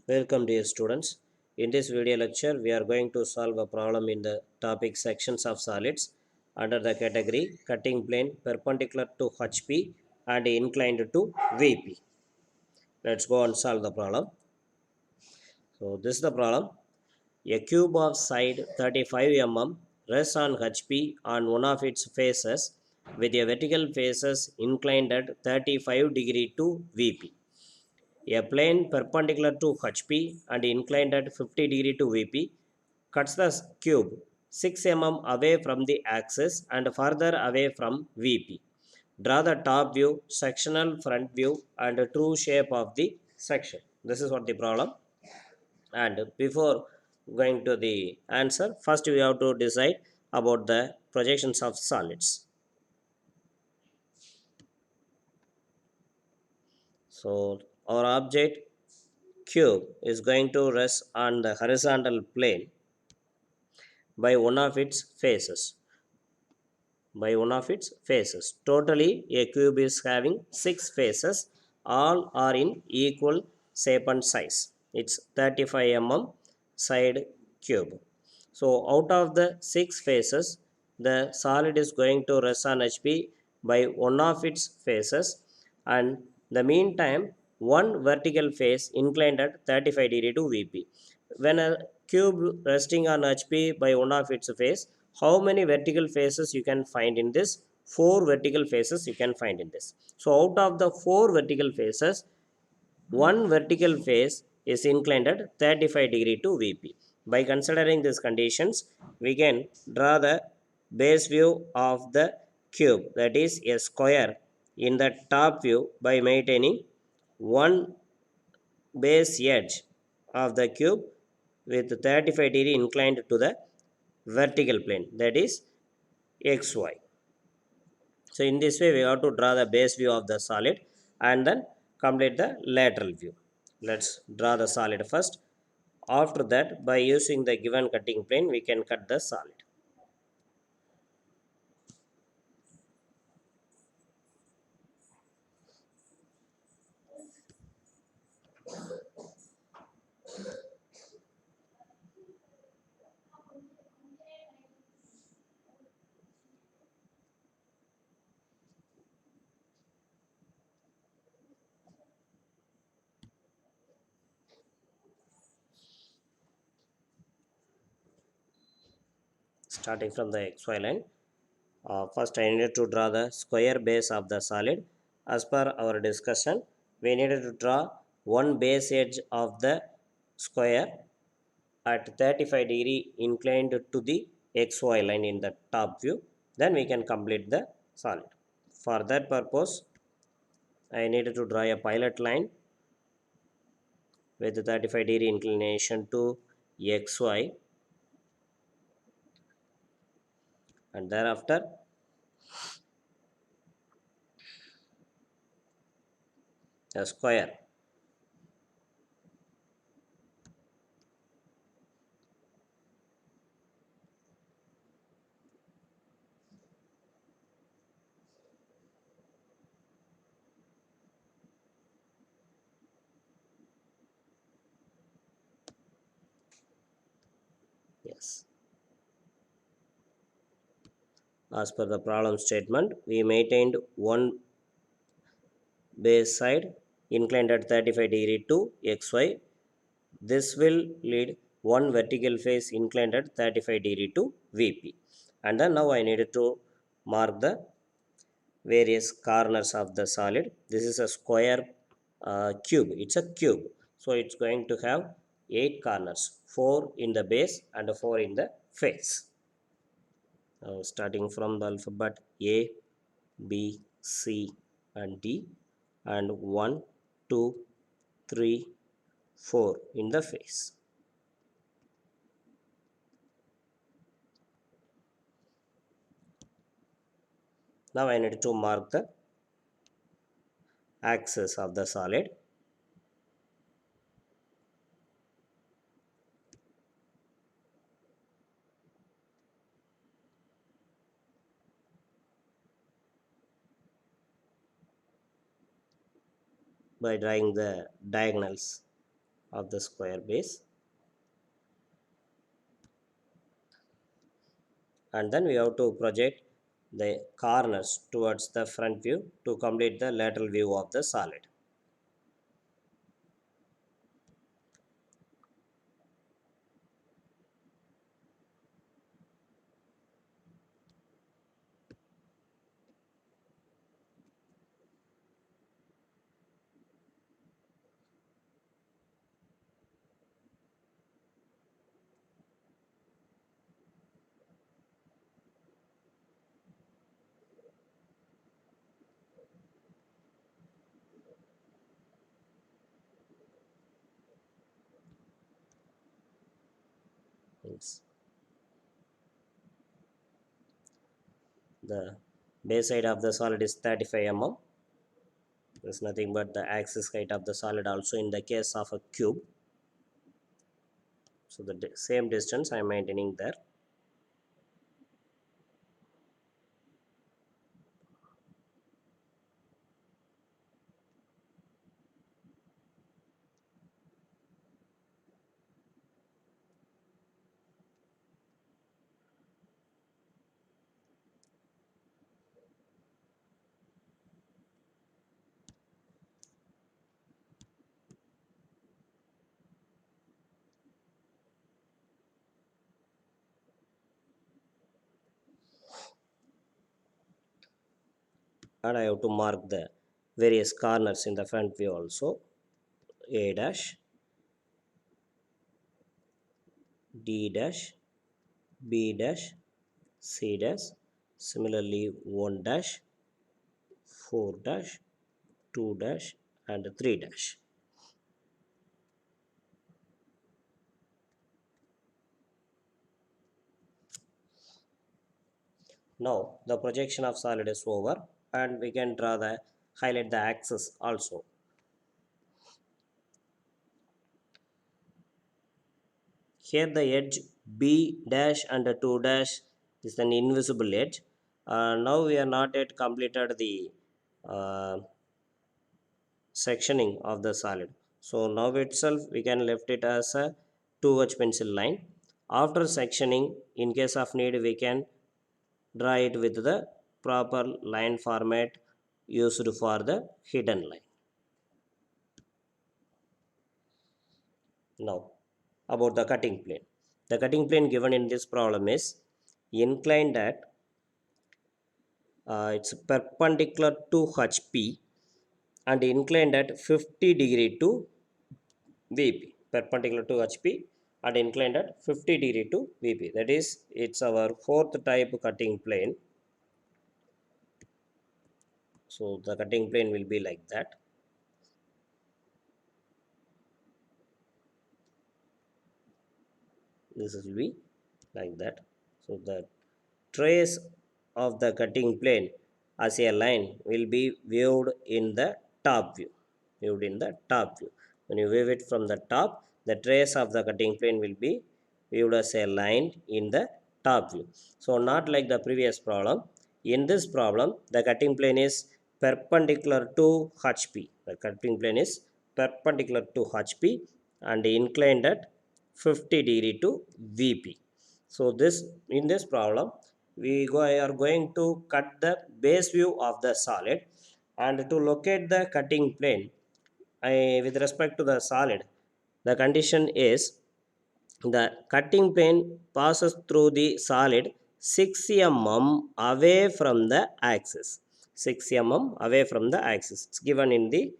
Welcome dear students. In this video lecture, we are going to solve a problem in the topic sections of solids under the category cutting plane perpendicular to HP and inclined to VP. Let's go and solve the problem. So this is the problem. A cube of side 35 mm rests on HP on one of its faces with a vertical faces inclined at 35 degree to VP. A plane perpendicular to HP and inclined at 50 degree to VP cuts the cube 6 mm away from the axis and further away from VP. Draw the top view, sectional front view, and true shape of the section. This is what the problem. And before going to the answer, first we have to decide about the projections of solids. So our object cube is going to rest on the horizontal plane by one of its faces. Totally, a cube is having 6 faces. All are in equal shape and size. It's 35 mm side cube. So, out of the 6 faces, the solid is going to rest on HP by one of its faces, and the meantime, one vertical face inclined at 35 degree to VP. When a cube resting on HP by one of its face, how many vertical faces you can find in this? 4 vertical faces you can find in this. So out of the 4 vertical faces, one vertical face is inclined at 35 degree to VP. By considering these conditions, we can draw the base view of the cube, that is a square, in the top view by maintaining one base edge of the cube with 35 degree inclined to the vertical plane, that is xy. So in this way we have to draw the base view of the solid and then complete the lateral view. Let's draw the solid first. After that, by using the given cutting plane, we can cut the solid. Starting from the xy line, first I needed to draw the square base of the solid. As per our discussion, we needed to draw one base edge of the square at 35 degree inclined to the xy line in the top view. Then we can complete the solid. For that purpose, I needed to draw a pilot line with 35 degree inclination to xy, and thereafter a square. Yes. As per the problem statement, we maintained one base side inclined at 35 degree to xy. This will lead one vertical face inclined at 35 degree to VP. And then now I needed to mark the various corners of the solid. This is a square cube. It's a cube. So it's going to have 8 corners, 4 in the base and 4 in the face. Starting from the alphabet A, B, C, and D, and 1, 2, 3, 4 in the face. Now I need to mark the axis of the solid. By drawing the diagonals of the square base, and then we have to project the corners towards the front view to complete the lateral view of the solid. Yes. The base height of the solid is 35 mm. There's nothing but the axis height of the solid also in the case of a cube. So the same distance I am maintaining there. And I have to mark the various corners in the front view also. A dash, D dash, B dash, C dash, similarly 1 dash, 4 dash, 2 dash, and 3 dash. Now the projection of solid is over, and we can draw the highlight the axis also. Here the edge B dash and 2 dash is an invisible edge. Now we are not yet completed the uh, sectioning of the solid. So now itself we can left it as a 2H pencil line. After sectioning, in case of need, we can draw it with the proper line format used for the hidden line. Now about the cutting plane. The cutting plane given in this problem is inclined at it's perpendicular to HP and inclined at 50° to VP, perpendicular to HP and inclined at 50° to VP. That is, it's our fourth type cutting plane. So the cutting plane will be like that. This will be like that. So the trace of the cutting plane as a line will be viewed in the top view. Viewed in the top view. When you view it from the top, the trace of the cutting plane will be viewed as a line in the top view. So not like the previous problem. In this problem, the cutting plane is perpendicular to HP. The cutting plane is perpendicular to HP and inclined at 50° to VP. So this in this problem we are going to cut the base view of the solid, and to locate the cutting plane with respect to the solid, the condition is the cutting plane passes through the solid 6 mm away from the axis. 6 mm away from the axis. It's given in the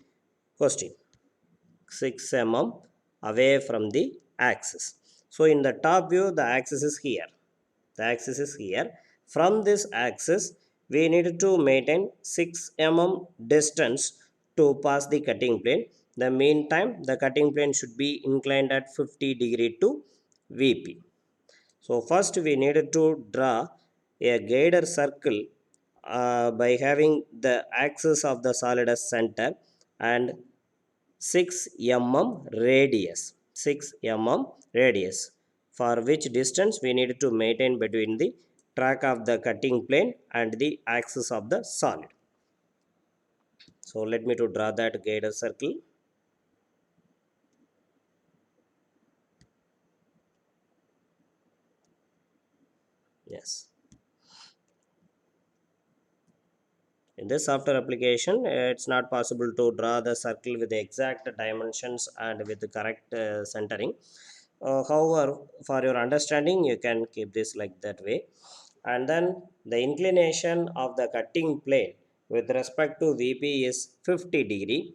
question. 6 mm away from the axis. So in the top view, the axis is here. The axis is here. From this axis, we need to maintain 6 mm distance to pass the cutting plane. The meantime, the cutting plane should be inclined at 50° to VP. So first we needed to draw a guided circle by having the axis of the solid as center and 6 mm radius. 6 mm radius, for which distance we need to maintain between the track of the cutting plane and the axis of the solid. So let me to draw that guided circle. Yes. In this software application, it's not possible to draw the circle with the exact dimensions and with the correct centering. However, for your understanding, you can keep this like that way. And then the inclination of the cutting plane with respect to VP is 50 degree.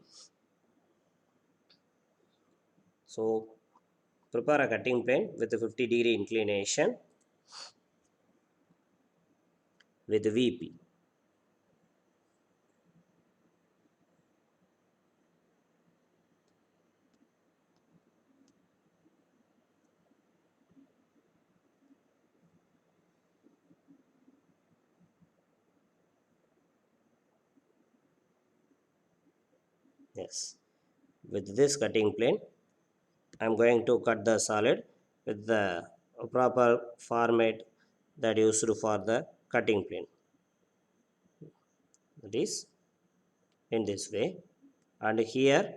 So prepare a cutting plane with a 50 degree inclination with VP. Yes. With this cutting plane, I am going to cut the solid with the proper format that used for the cutting plane. That is in this way. And here,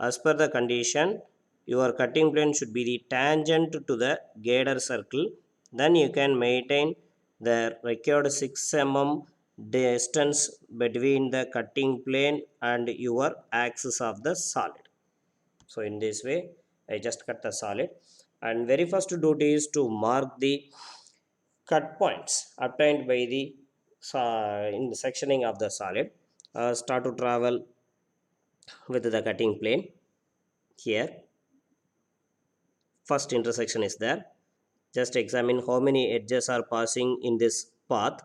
as per the condition, your cutting plane should be the tangent to the gator circle. Then you can maintain the required 6 mm distance between the cutting plane and your axis of the solid. So in this way, I just cut the solid. And very first duty is to mark the cut points obtained by the in the sectioning of the solid. Start to travel with the cutting plane. Here first intersection is there. Just examine how many edges are passing in this path.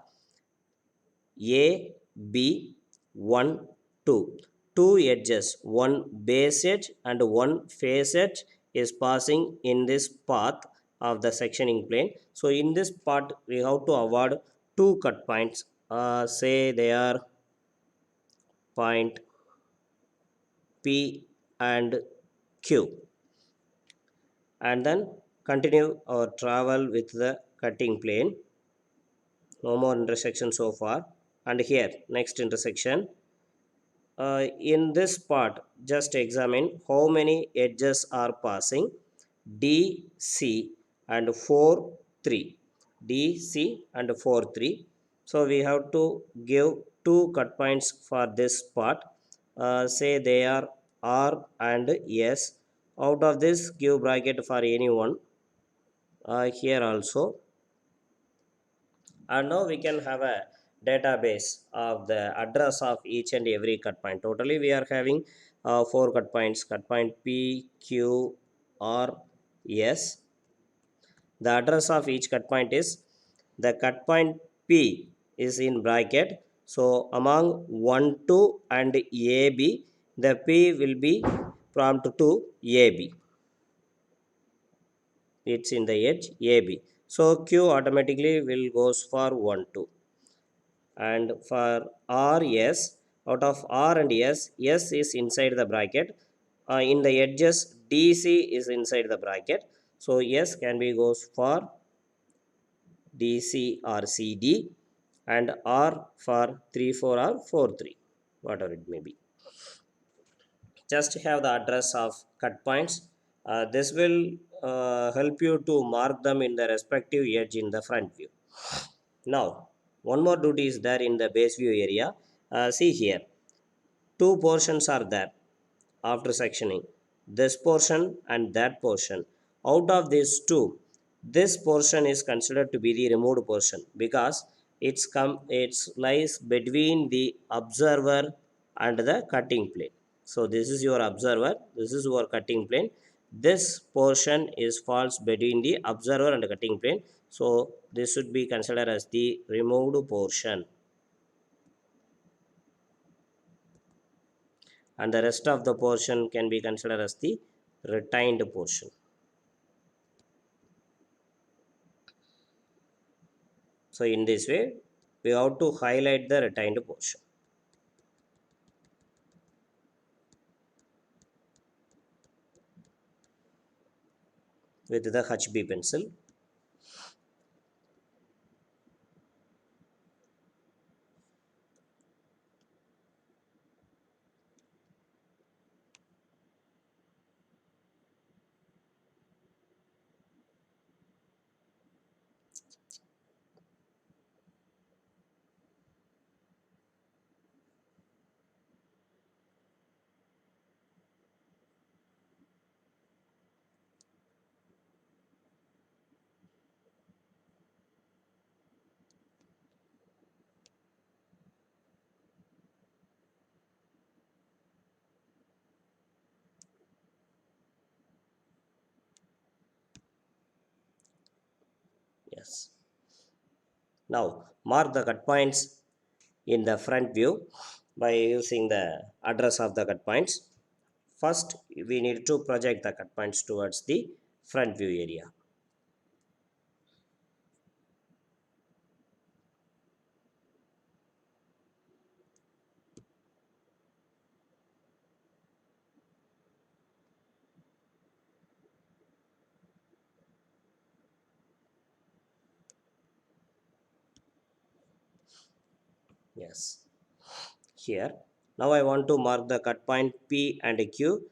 A, B, 1, 2. Two edges, one base edge and one face edge is passing in this path of the sectioning plane. So in this part we have to avoid two cut points. Say they are point P and Q, and then continue our travel with the cutting plane. No more intersection so far. And here next intersection. In this part, just examine how many edges are passing. D, C and 4, 3. D, C and 4, 3. So we have to give two cut points for this part. Say they are R and S. Out of this, give bracket for any one. Here also. And now we can have a database of the address of each and every cut point. Totally we are having four cut points: cut point P, Q, R, S. The address of each cut point is, the cut point P is in bracket, so among 1, 2 and AB, the P will be prompt to AB. It's in the edge AB, so Q automatically will goes for 1, 2. And for R, S, out of R and S, S is inside the bracket. In the edges, DC is inside the bracket, so S can be goes for DC or CD, and R for 3, 4 or 4, 3, whatever it may be. Just have the address of cut points. This will help you to mark them in the respective edge in the front view. Now one more duty is there in the base view area. See here, two portions are there after sectioning, this portion and that portion. Out of these two, this portion is considered to be the removed portion because it's lies between the observer and the cutting plane. So this is your observer, this is your cutting plane. This portion is falls between the observer and the cutting plane, so this should be considered as the removed portion, and the rest of the portion can be considered as the retained portion. So in this way, we have to highlight the retained portion with the HB pencil. Yes. Now mark the cut points in the front view by using the address of the cut points. First, we need to project the cut points towards the front view area. Yes. Here. Now I want to mark the cut point P and Q.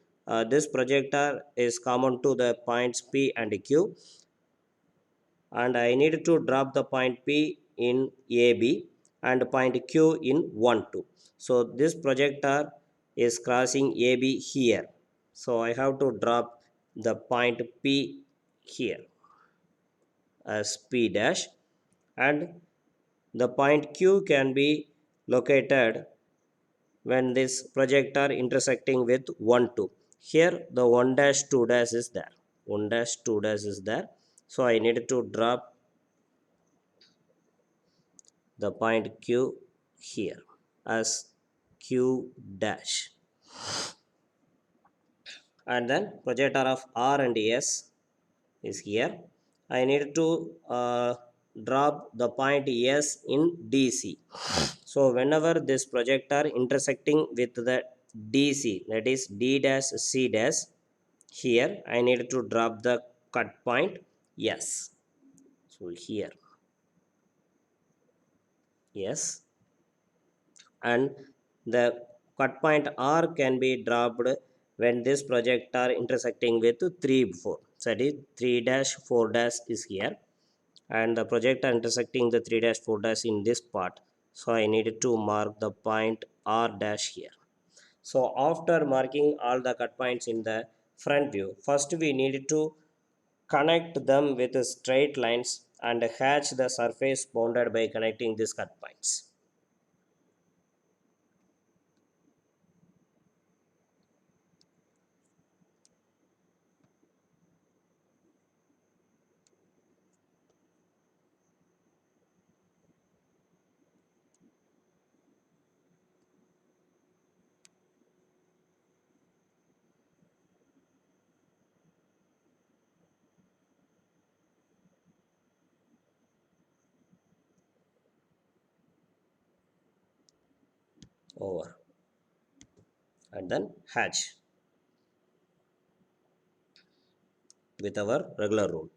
This projector is common to the points P and Q, and I need to drop the point P in AB and point Q in 1 2. So this projector is crossing AB here. So I have to drop the point P here as P dash, and the point Q can be located when this projector intersecting with 1 2. Here the 1 dash 2 dash is there. 1 dash 2 dash is there. So I need to drop the point Q here as Q dash, and then projector of R and S is here. I need to drop the point S in DC. So whenever this projector intersecting with the DC, that is D dash C dash, here I need to drop the cut point S. So here, yes, and the cut point R can be dropped when this projector intersecting with 3 4, that is 3 dash 4 dash is here, and the projector intersecting the 3 dash 4 dash in this part. So I needed to mark the point R dash here. So after marking all the cut points in the front view, first we needed to connect them with straight lines and hatch the surface bounded by connecting these cut points. Over, and then hatch with our regular rule.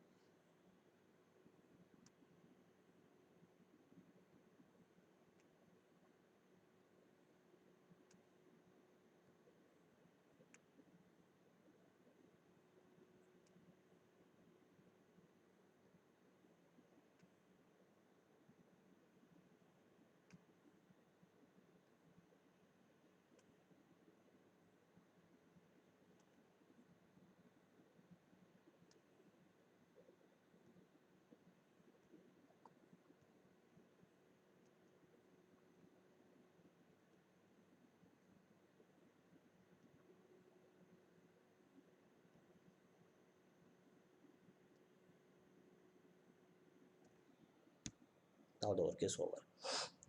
Now the work is over.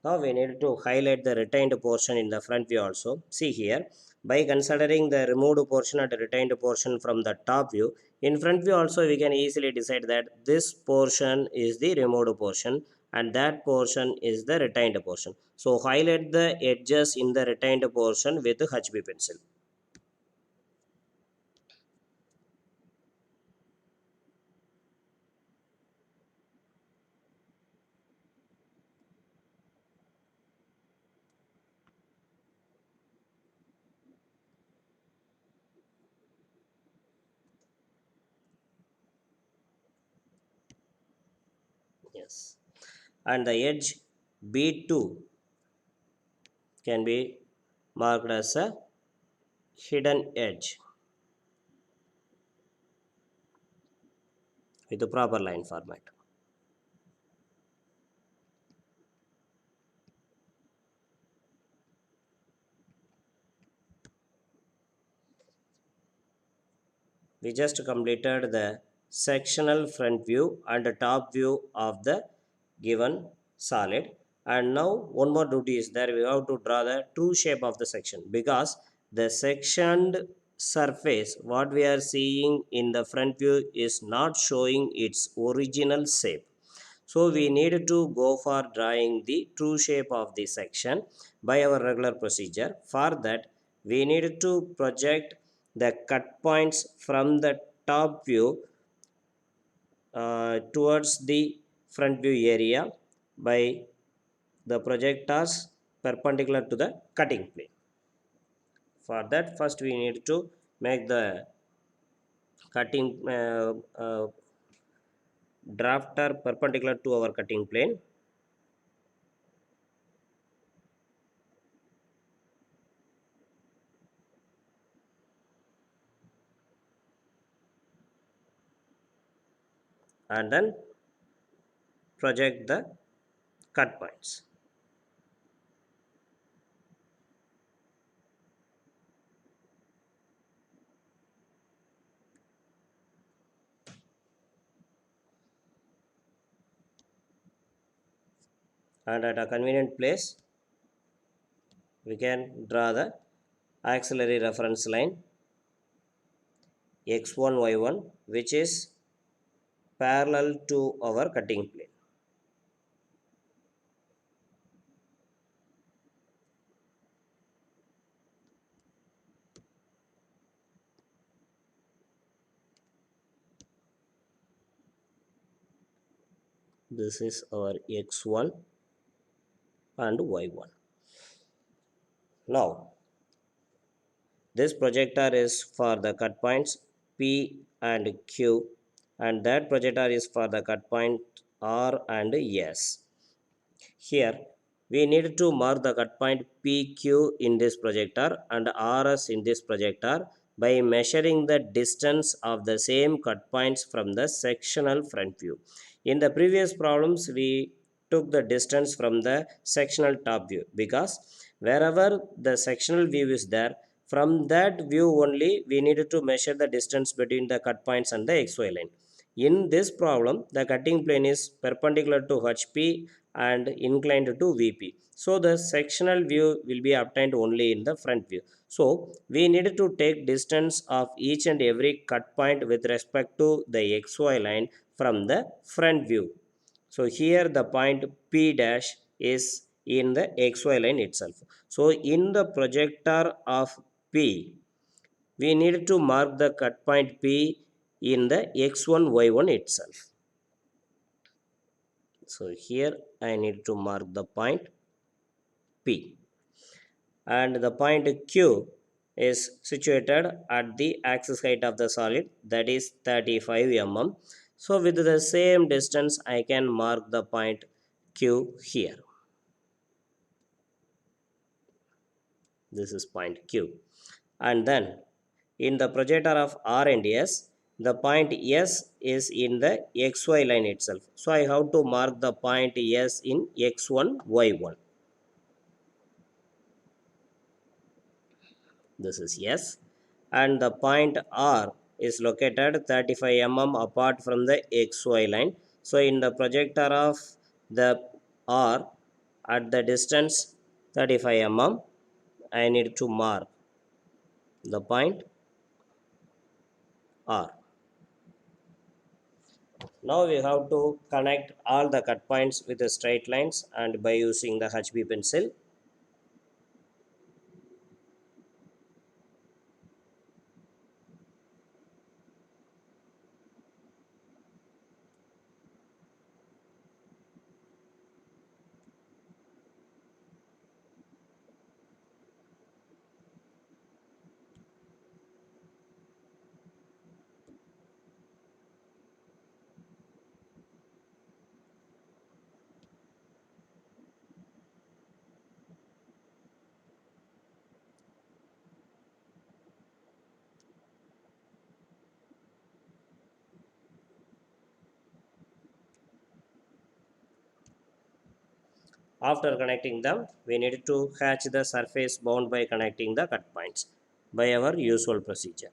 Now we need to highlight the retained portion in the front view also. See here, by considering the removed portion and retained portion from the top view, in front view also we can easily decide that this portion is the removed portion and that portion is the retained portion. So highlight the edges in the retained portion with HB pencil. Yes. And the edge B2 can be marked as a hidden edge with the proper line format. We just completed the sectional front view and top view of the given solid. And now one more duty is there, we have to draw the true shape of the section, because the sectioned surface what we are seeing in the front view is not showing its original shape. So we need to go for drawing the true shape of the section by our regular procedure. For that, we need to project the cut points from the top view towards the front view area by the projectors perpendicular to the cutting plane. For that, first we need to make the cutting drafter perpendicular to our cutting plane. And then project the cut points. And at a convenient place, we can draw the auxiliary reference line x1 y1, which is parallel to our cutting plane. This is our x1 and y1. Now this projector is for the cut points P and Q, and that projector is for the cut point R and S. Here we need to mark the cut point PQ in this projector and RS in this projector by measuring the distance of the same cut points from the sectional front view. In the previous problems, we took the distance from the sectional top view, because wherever the sectional view is there, from that view only we needed to measure the distance between the cut points and the XY line. In this problem, the cutting plane is perpendicular to HP and inclined to VP. So the sectional view will be obtained only in the front view. So we need to take distance of each and every cut point with respect to the XY line from the front view. So here the point P dash is in the XY line itself. So in the projector of P, we need to mark the cut point P in the x1 y1 itself. So here I need to mark the point P, and the point Q is situated at the axis height of the solid, that is 35 mm. So with the same distance I can mark the point Q here. This is point Q. And then in the projector of R and S, the point S is in the XY line itself. So I have to mark the point S in X1, Y1. This is S. And the point R is located 35 mm apart from the XY line. So in the projector of the R at the distance 35 mm, I need to mark the point R. Now we have to connect all the cut points with the straight lines, and by using the HB pencil. After connecting them, we need to hatch the surface bound by connecting the cut points by our usual procedure.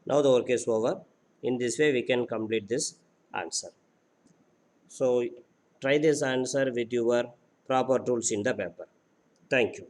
Now the work is over. In this way we can complete this answer. So try this answer with your proper tools in the paper. Thank you.